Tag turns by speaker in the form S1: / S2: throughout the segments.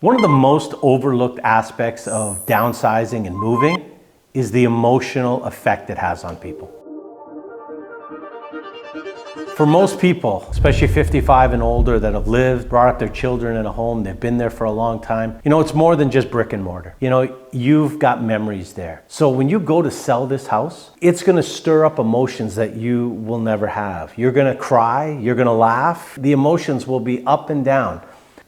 S1: One of the most overlooked aspects of downsizing and moving is the emotional effect it has on people. For most people, especially 55 and older that have lived, brought up their children in a home, they've been there for a long time, it's more than just brick and mortar. You've got memories there. So when you go to sell this house, it's gonna stir up emotions that you will never have. You're gonna cry, you're gonna laugh. The emotions will be up and down.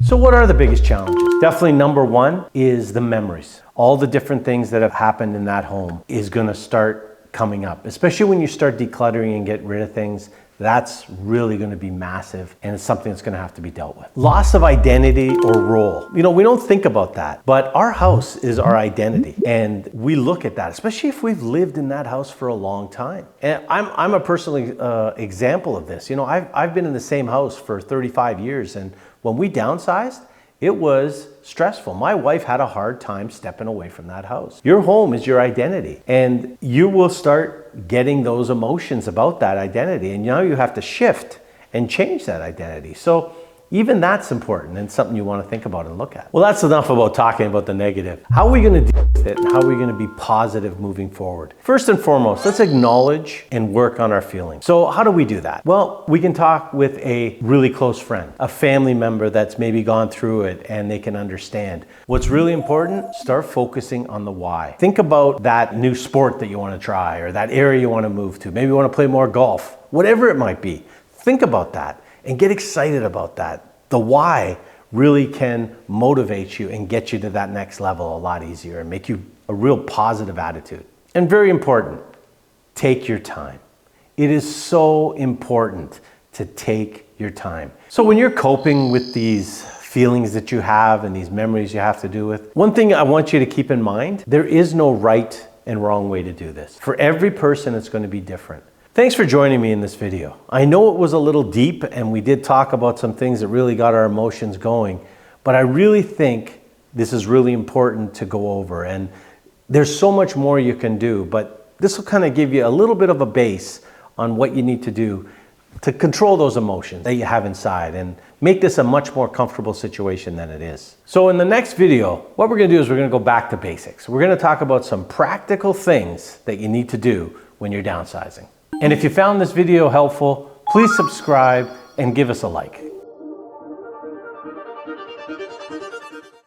S1: So what are the biggest challenges? Definitely number one is the memories. All the different things that have happened in that home is gonna start coming up, especially when you start decluttering and get rid of things. That's really going to be massive, and it's something that's going to have to be dealt with. Loss of identity or role. We don't think about that, but our house is our identity, and we look at that, especially if we've lived in that house for a long time. And I'm a personal example of this. I've been in the same house for 35 years, and when we downsized, it was stressful. My wife had a hard time stepping away from that house. Your home is your identity, and you will start getting those emotions about that identity, and now you have to shift and change that identity. So even that's important and something you want to think about and look at. Well, that's enough about talking about the negative. How are we going to deal with it, and how are we going to be positive moving forward? First and foremost, let's acknowledge and work on our feelings. So how do we do that? Well, we can talk with a really close friend, a family member that's maybe gone through it and they can understand. What's really important, start focusing on the why. Think about that new sport that you want to try, or that area you want to move to. Maybe you want to play more golf, whatever it might be. Think about that and get excited about that. The why really can motivate you and get you to that next level a lot easier and make you a real positive attitude. And very important, take your time. It is so important to take your time. So when you're coping with these feelings that you have and these memories you have to do with, one thing I want you to keep in mind, there is no right and wrong way to do this. For every person, it's going to be different. Thanks for joining me in this video. I know it was a little deep, and we did talk about some things that really got our emotions going, but I really think this is really important to go over, and there's so much more you can do, but this will kind of give you a little bit of a base on what you need to do to control those emotions that you have inside and make this a much more comfortable situation than it is. So in the next video, what we're going to do is we're going to go back to basics. We're going to talk about some practical things that you need to do when you're downsizing. And if you found this video helpful, please subscribe and give us a like.